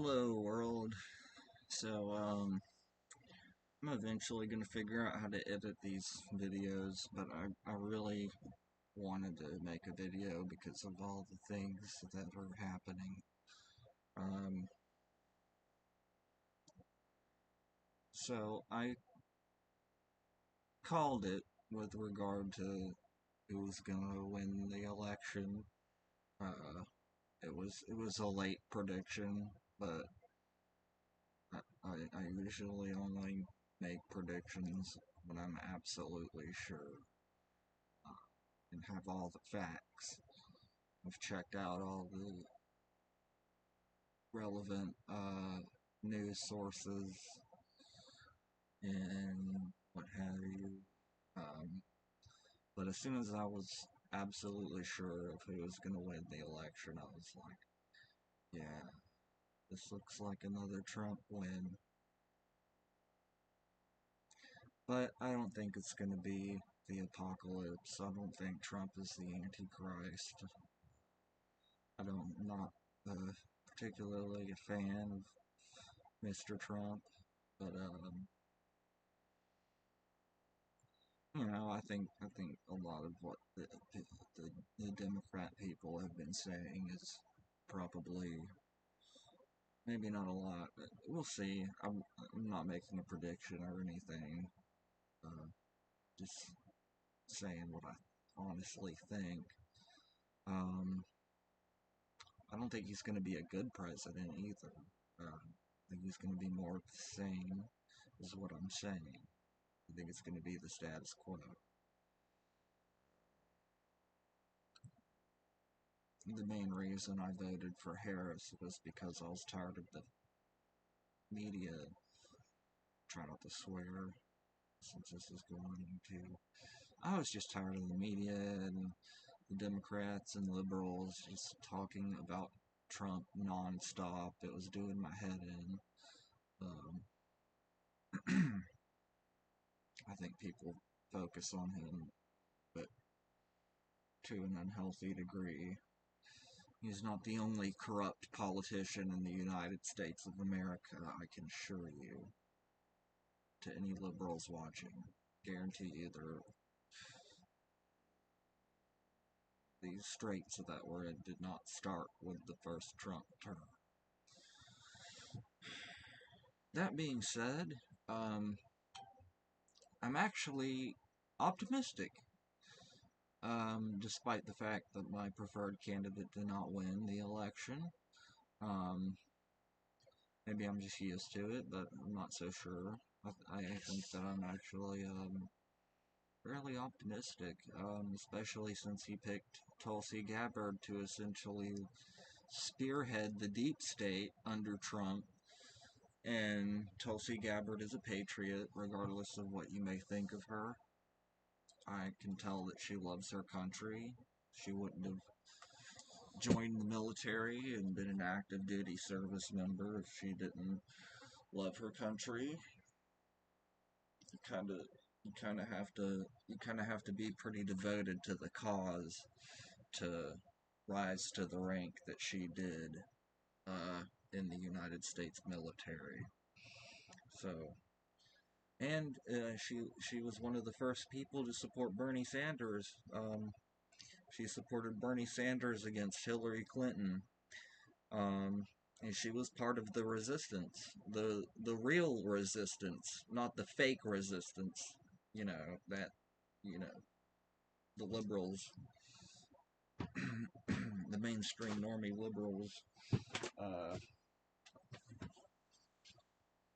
Hello world. So I'm eventually gonna figure out how to edit these videos, but I really wanted to make a video because of all the things that are happening. Um so I called it with regard to who was gonna win the election. Uh it was a late prediction, but I usually only make predictions when I'm absolutely sure and have all the facts. I've checked out all the relevant news sources and what have you. Um, but as soon as I was absolutely sure of who was going to win the election, I was like, yeah, this looks like another Trump win. But I don't think it's going to be the apocalypse. I don't think Trump is the Antichrist. I'm not particularly a fan of Mr. Trump, but I think a lot of what the Democrat people have been saying is probably maybe not a lot, but we'll see. I'm not making a prediction or anything. Just saying what I honestly think. Um, I don't think he's going to be a good president either. I think he's going to be more of the same, is what I'm saying. I think it's going to be the status quo. The main reason I voted for Harris was because I was tired of the media. Try not to swear since this is going into. I was just tired of the media and the Democrats and liberals just talking about Trump nonstop. It was doing my head in. I think people focus on him, but to an unhealthy degree. He's not the only corrupt politician in the United States of America, I can assure you. To any liberals watching, guarantee you these straits that we're in did not start with the first Trump term. That being said, I'm actually optimistic, despite the fact that my preferred candidate did not win the election. Um, Maybe I'm just used to it, but I'm not so sure. I think that I'm actually fairly optimistic, especially since he picked Tulsi Gabbard to essentially spearhead the deep state under Trump. And Tulsi Gabbard is a patriot, regardless of what you may think of her. I can tell that she loves her country. She wouldn't have joined the military and been an active duty service member if she didn't love her country. You kind of you kind of have to be pretty devoted to the cause to rise to the rank that she did in the United States military. So, and she was one of the first people to support Bernie Sanders. She supported Bernie Sanders against Hillary Clinton. Um, and she was part of the resistance, the real resistance, not the fake resistance. That you know the liberals, the mainstream normie liberals, uh,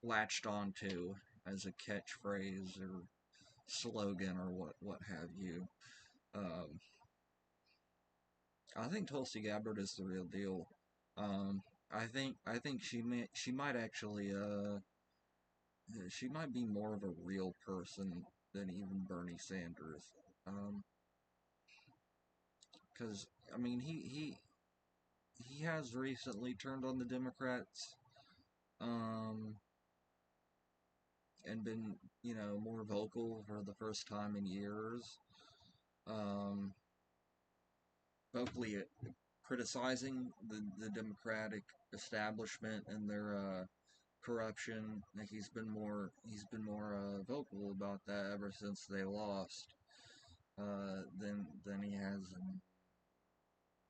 latched onto as a catchphrase or slogan or what have you. Um, I think Tulsi Gabbard is the real deal. I think she might actually she might be more of a real person than even Bernie Sanders. Because I mean he has recently turned on the Democrats, um, and been more vocal for the first time in years. Um, vocally criticizing the Democratic establishment and their corruption. Like he's been more vocal about that ever since they lost than he has in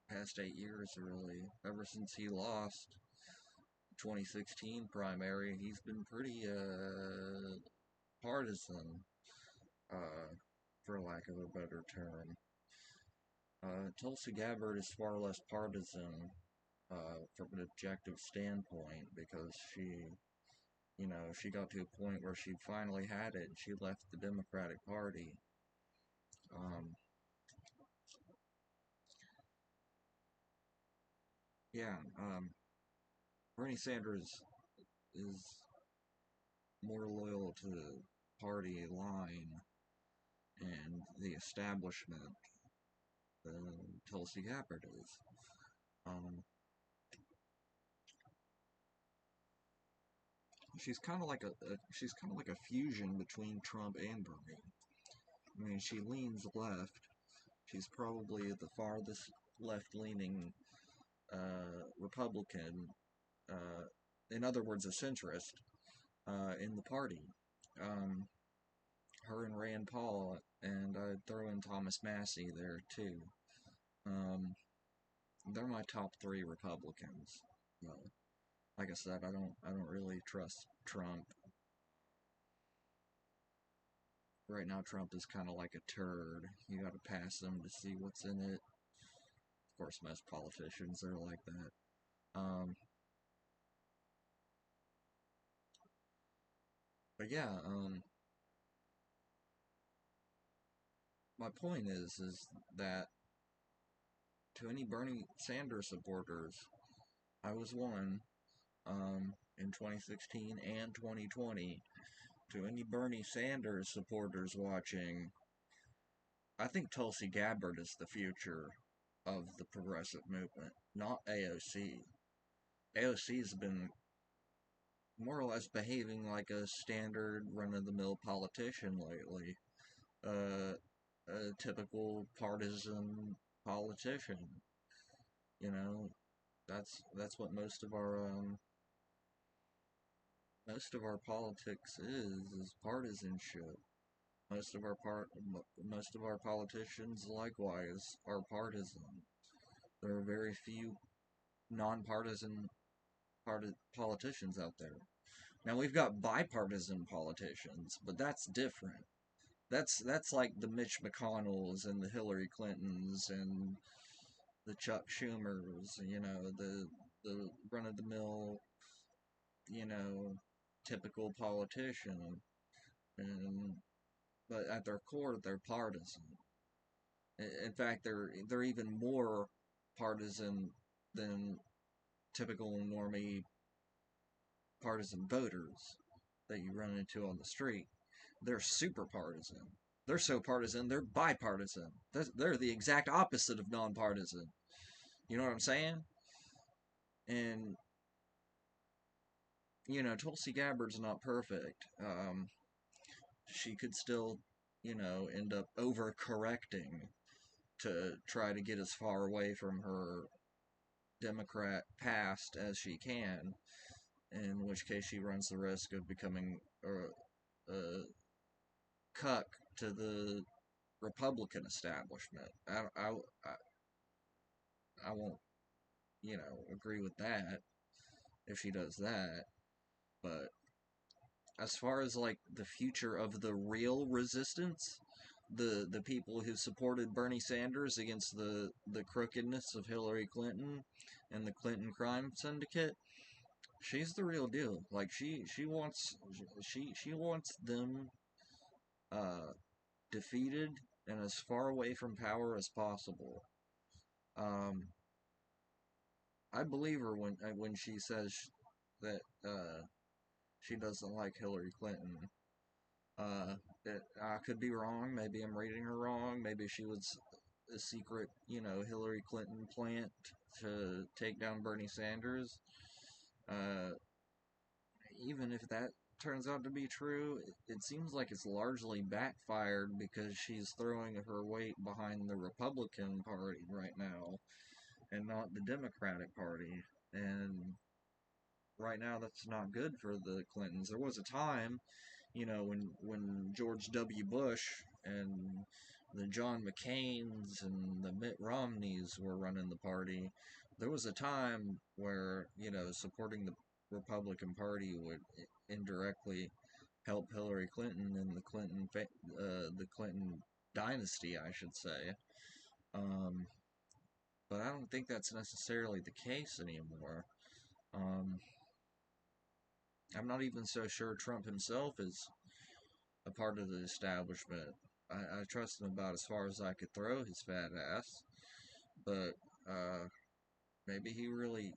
the past 8 years, really. Ever since he lost 2016 primary, he's been pretty partisan, uh, for lack of a better term. Tulsi Gabbard is far less partisan from an objective standpoint because she got to a point where she finally had it and she left the Democratic Party. Um, yeah, Bernie Sanders is more loyal to the party line and the establishment than Tulsi Gabbard is. Um, she's kind of like a fusion between Trump and Bernie. I mean, she leans left. She's probably the farthest left-leaning Republican. Uh, in other words, a centrist in the party. Um, Her and Rand Paul, and I'd throw in Thomas Massey there too. Um, they're my top three Republicans. Uh, like I said, I don't really trust Trump. Right now, Trump is kind of like a turd. You got to pass him to see what's in it. Of course, most politicians are like that. But yeah, my point is that to any Bernie Sanders supporters, I was one in 2016 and 2020. To any Bernie Sanders supporters watching, I think Tulsi Gabbard is the future of the progressive movement, not AOC. AOC's been more or less behaving like a standard run-of-the-mill politician lately. Uh, a typical partisan politician. You know, that's what most of our politics is partisanship. Most of our politicians likewise are partisan. There are very few nonpartisan politicians out there. Now we've got bipartisan politicians, but that's different. That's like the Mitch McConnells and the Hillary Clintons and the Chuck Schumers, the run of the mill, you know, typical politician. And but at their core, they're partisan. In fact, they're even more partisan than typical normie partisan voters that you run into on the street. They're super partisan. They're so partisan, they're bipartisan. They're the exact opposite of nonpartisan. You know what I'm saying? And, Tulsi Gabbard's not perfect. She could still, end up overcorrecting to try to get as far away from her Democrat past as she can, in which case she runs the risk of becoming a cuck to the Republican establishment. I won't, agree with that if she does that. But as far as like the future of the real resistance, the people who supported Bernie Sanders against the crookedness of Hillary Clinton and the Clinton crime syndicate, she's the real deal. Like she wants them uh defeated and as far away from power as possible. Um, I believe her when she says that she doesn't like Hillary Clinton. I could be wrong. Maybe I'm reading her wrong. Maybe she was a secret, Hillary Clinton plant to take down Bernie Sanders. Uh, Even if that turns out to be true, it seems like it's largely backfired because she's throwing her weight behind the Republican Party right now. and not the Democratic Party. And right now, that's not good for the Clintons. There was a time, when George W. Bush and the John McCains and the Mitt Romneys were running the party, there was a time where, supporting the Republican Party would indirectly help Hillary Clinton and the Clinton dynasty, I should say. Um, but I don't think that's necessarily the case anymore. Um, I'm not even so sure Trump himself is a part of the establishment. I trust him about as far as I could throw his fat ass, but uh, maybe he really,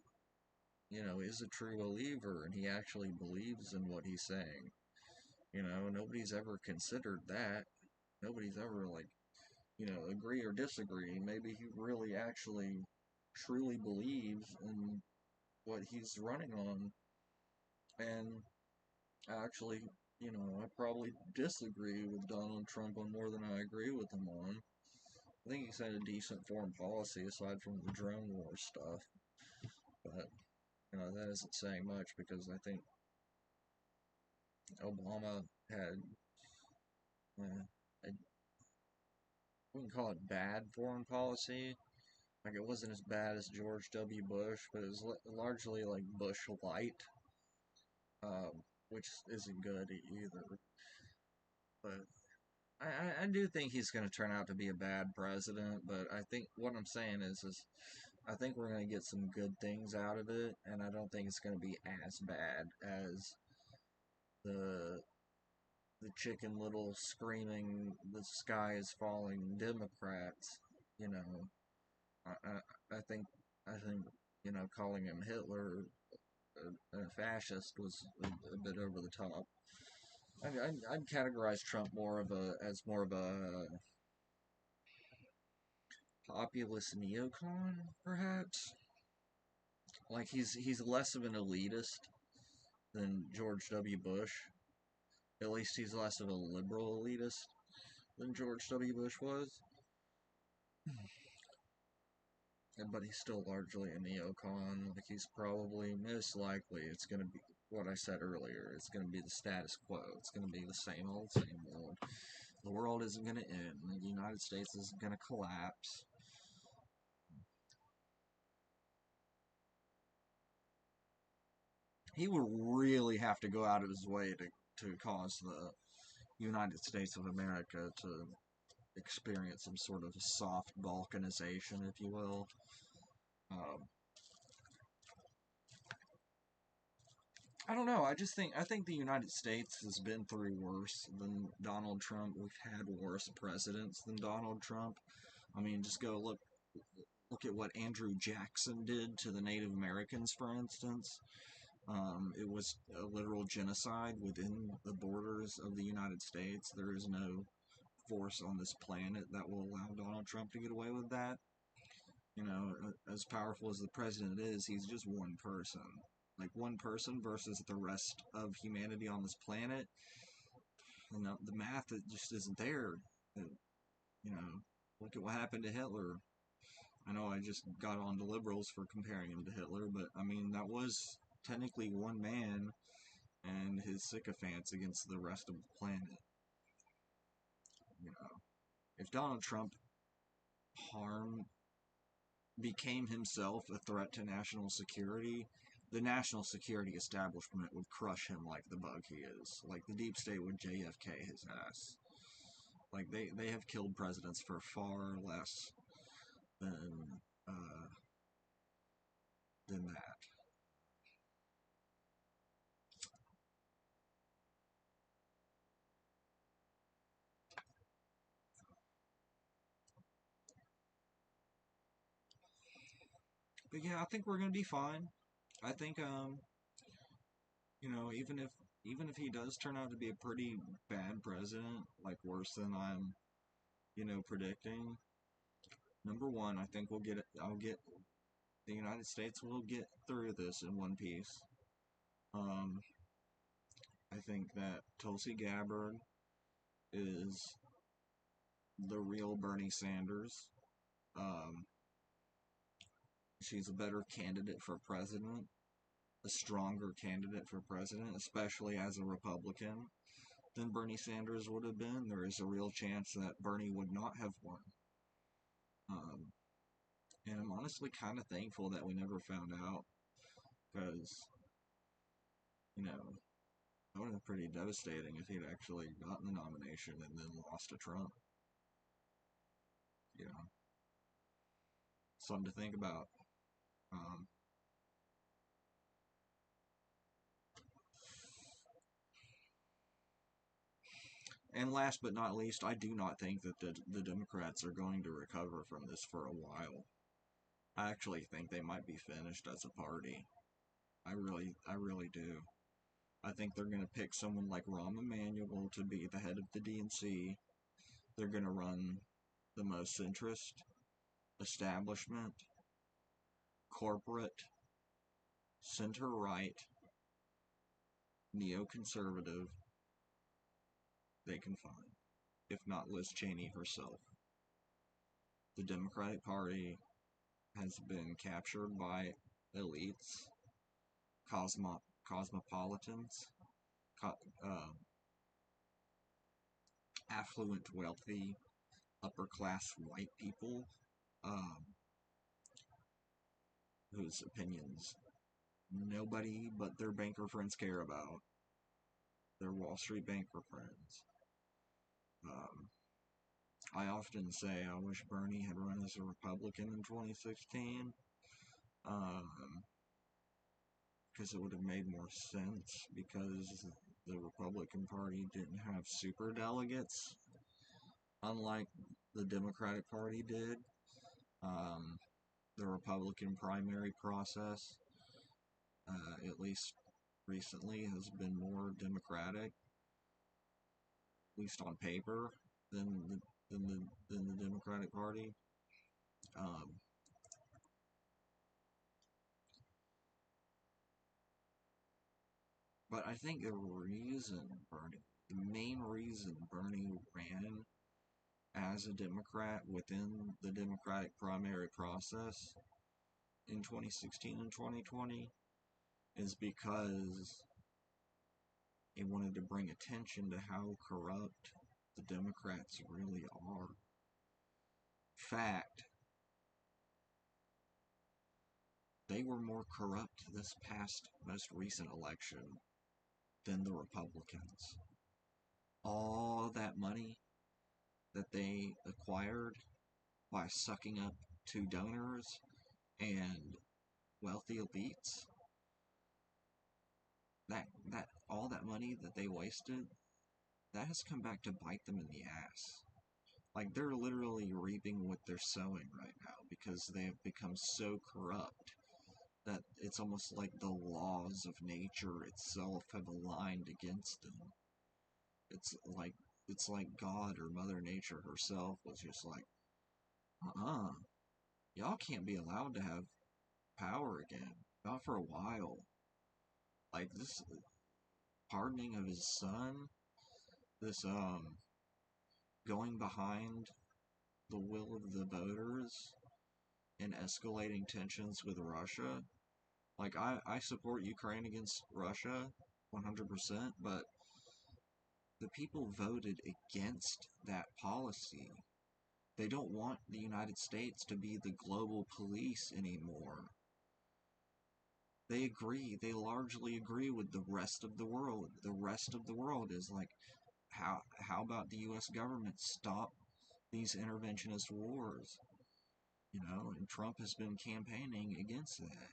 is a true believer and he actually believes in what he's saying. Nobody's ever considered that. Nobody's ever, like, agree or disagree. Maybe he really actually truly believes in what he's running on. And actually, I probably disagree with Donald Trump on more than I agree with him on. I think he's had a decent foreign policy aside from the drone war stuff. But, that isn't saying much because I think Obama had, I wouldn't call it bad foreign policy. Like, it wasn't as bad as George W. Bush, but it was largely like Bush light, which isn't good either. But I do think he's going to turn out to be a bad president, but I think what I'm saying is I think we're going to get some good things out of it, and I don't think it's going to be as bad as the the chicken little screaming the sky is falling Democrats. You know, I think calling him Hitler a fascist was a bit over the top. I'd categorize Trump as more of a populist neocon, perhaps. Like he's less of an elitist than George W. Bush. At least he's less of a liberal elitist than George W. Bush was. But he's still largely a neocon. Like he's probably most likely it's gonna be what I said earlier. It's gonna be the status quo. It's gonna be the same old, same old. The world isn't gonna end. The United States isn't gonna collapse. He would really have to go out of his way to cause the United States of America to experience some sort of soft balkanization, if you will. Um, I don't know. I think the United States has been through worse than Donald Trump. We've had worse presidents than Donald Trump. I mean, just go look at what Andrew Jackson did to the Native Americans, for instance. It was a literal genocide within the borders of the United States. There is no force on this planet that will allow Donald Trump to get away with that. As powerful as the president is, he's just one person. Like one person versus the rest of humanity on this planet. The math it just isn't there. You know, Look at what happened to Hitler. I know I just got on to liberals for comparing him to Hitler, but I mean that was technically one man and his sycophants against the rest of the planet. You know, if Donald Trump harm became himself a threat to national security, the national security establishment would crush him like the bug he is. Like the deep state would JFK his ass. Like they have killed presidents for far less than uh, than that. But yeah, I think we're gonna be fine. I think even if he does turn out to be a pretty bad president, like worse than I'm predicting. Number one, I think I'll get the United States will get through this in one piece. Um, I think that Tulsi Gabbard is the real Bernie Sanders. Um, she's a better candidate for president, a stronger candidate for president, especially as a Republican, than Bernie Sanders would have been. There is a real chance that Bernie would not have won. And I'm honestly kind of thankful that we never found out, because, you know, that would have been pretty devastating if he'd actually gotten the nomination and then lost to Trump. You know, something to think about. Um, and last but not least, I do not think that the Democrats are going to recover from this for a while. I actually think they might be finished as a party. I really do. I think they're going to pick someone like Rahm Emanuel to be the head of the DNC. They're going to run the most centrist, establishment, corporate, center-right, neoconservative they can find, if not Liz Cheney herself. The Democratic Party has been captured by elites, cosmopolitans, affluent, wealthy, upper-class white people, whose opinions nobody but their banker friends care about. Their Wall Street banker friends. I often say I wish Bernie had run as a Republican in 2016, because it would have made more sense, because the Republican Party didn't have super delegates, unlike the Democratic Party did. The Republican primary process, at least recently, has been more democratic, at least on paper, than the Democratic Party. But I think the main reason Bernie ran as a Democrat within the Democratic primary process in 2016 and 2020 is because he wanted to bring attention to how corrupt the Democrats really are. Fact, they were more corrupt this past most recent election than the Republicans. All that money that they acquired by sucking up to donors and wealthy elites, that all that money that they wasted, that has come back to bite them in the ass. Like, they're literally reaping what they're sowing right now, because they have become so corrupt that it's almost like the laws of nature itself have aligned against them. It's like God or Mother Nature herself was just like, y'all can't be allowed to have power again, not for a while. Like, this pardoning of his son, this going behind the will of the voters and escalating tensions with Russia. Like, I support Ukraine against Russia 100%, but the people voted against that policy. They don't want the United States to be the global police anymore. They largely agree with the rest of the world. The rest of the world is like, how about the U.S. government stop these interventionist wars? And Trump has been campaigning against that.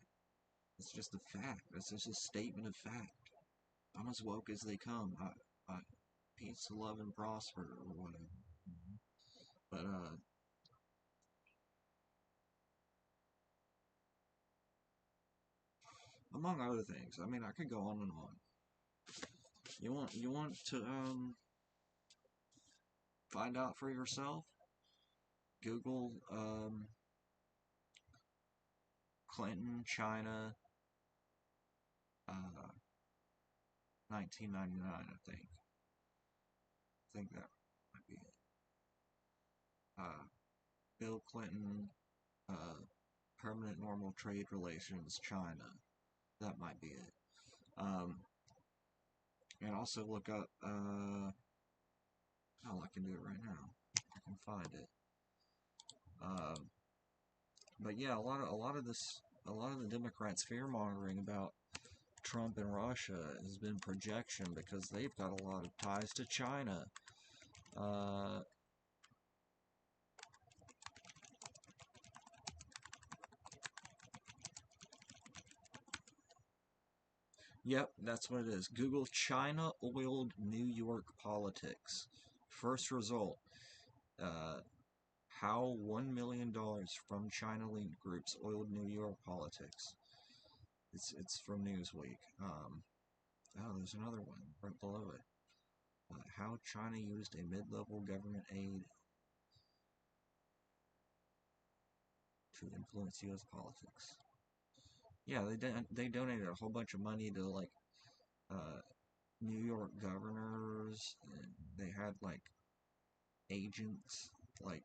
It's just a fact. It's just a statement of fact. I'm as woke as they come. Peace, love, and prosper, or whatever. But, among other things, I mean, I could go on and on. You want to, find out for yourself? Google, Clinton, China, 1999, I think. I think that might be it. Bill Clinton, permanent normal trade relations, China. That might be it. Um, and also look up, I can do it right now. I can find it. But yeah, a lot of the Democrats fear mongering about Trump and Russia has been projection because they've got a lot of ties to China. Yep, that's what it is. Google China oiled New York politics. First result, uh, how $1 million from China-linked groups oiled New York politics. It's from Newsweek. Oh, there's another one right below it. How China used a mid-level government aid to influence U.S. politics. Yeah, they donated a whole bunch of money to like New York governors, and they had like agents, like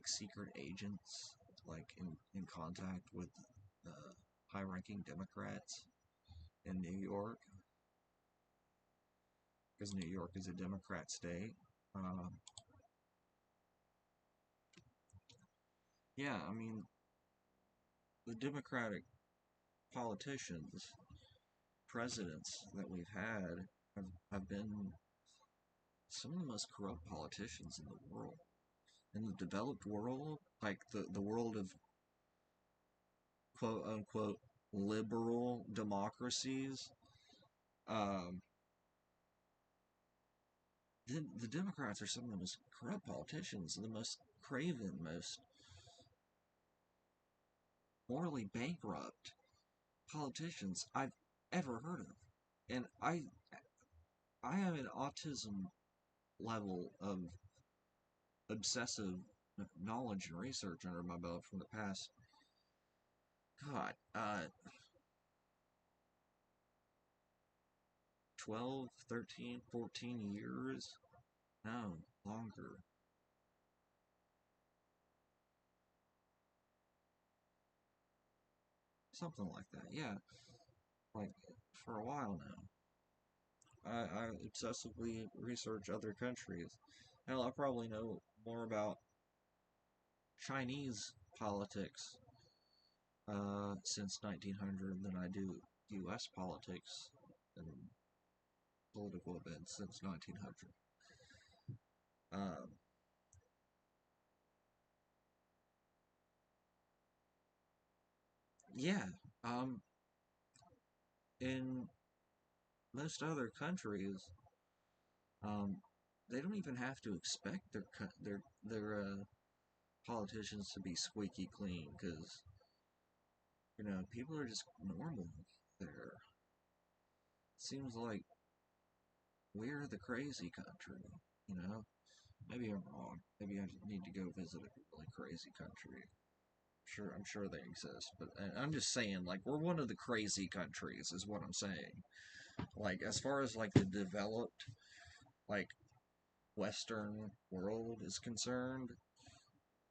secret agents, like in contact with high-ranking Democrats in New York, because New York is a Democrat state. Yeah, I mean, the Democratic politicians, presidents that we've had have been some of the most corrupt politicians in the world. In the developed world, like the world of quote unquote liberal democracies, um, the Democrats are some of the most corrupt politicians, the most craven, most morally bankrupt politicians I've ever heard of. And I have an autism level of obsessive knowledge and research under my belt from the past, God, 12, 13, 14 years? No, longer. Something like that, yeah. Like, for a while now. I obsessively research other countries. Hell, I probably know more about Chinese politics since 1900 than I do U.S. politics and political events since 1900. Um, yeah, um, in most other countries, um, they don't even have to expect their politicians to be squeaky clean because people are just normal there. Seems like we're the crazy country, you know. Maybe I'm wrong. Maybe I need to go visit a really crazy country. I'm sure they exist, but I'm just saying, like, we're one of the crazy countries, is what I'm saying. Like, as far as like the developed, like, Western world is concerned,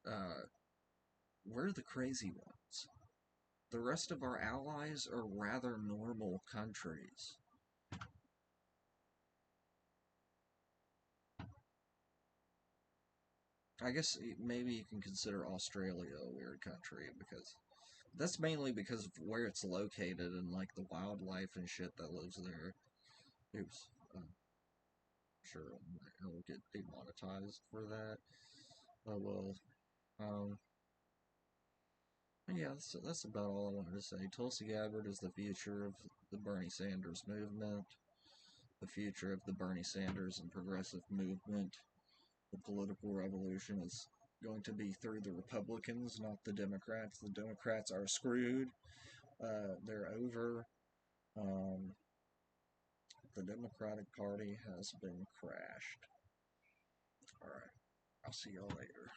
uh, we're the crazy ones. The rest of our allies are rather normal countries. I guess maybe you can consider Australia a weird country because that's mainly because of where it's located and like the wildlife and shit that lives there. Oops, sure I'll get demonetized for that. Oh well. Um, yeah, that's about all I wanted to say. Tulsi Gabbard is the future of the Bernie Sanders movement, the future of the Bernie Sanders and progressive movement. The political revolution is going to be through the Republicans, not the Democrats. The Democrats are screwed. They're over. Um, the Democratic Party has been crashed. Alright, I'll see y'all later.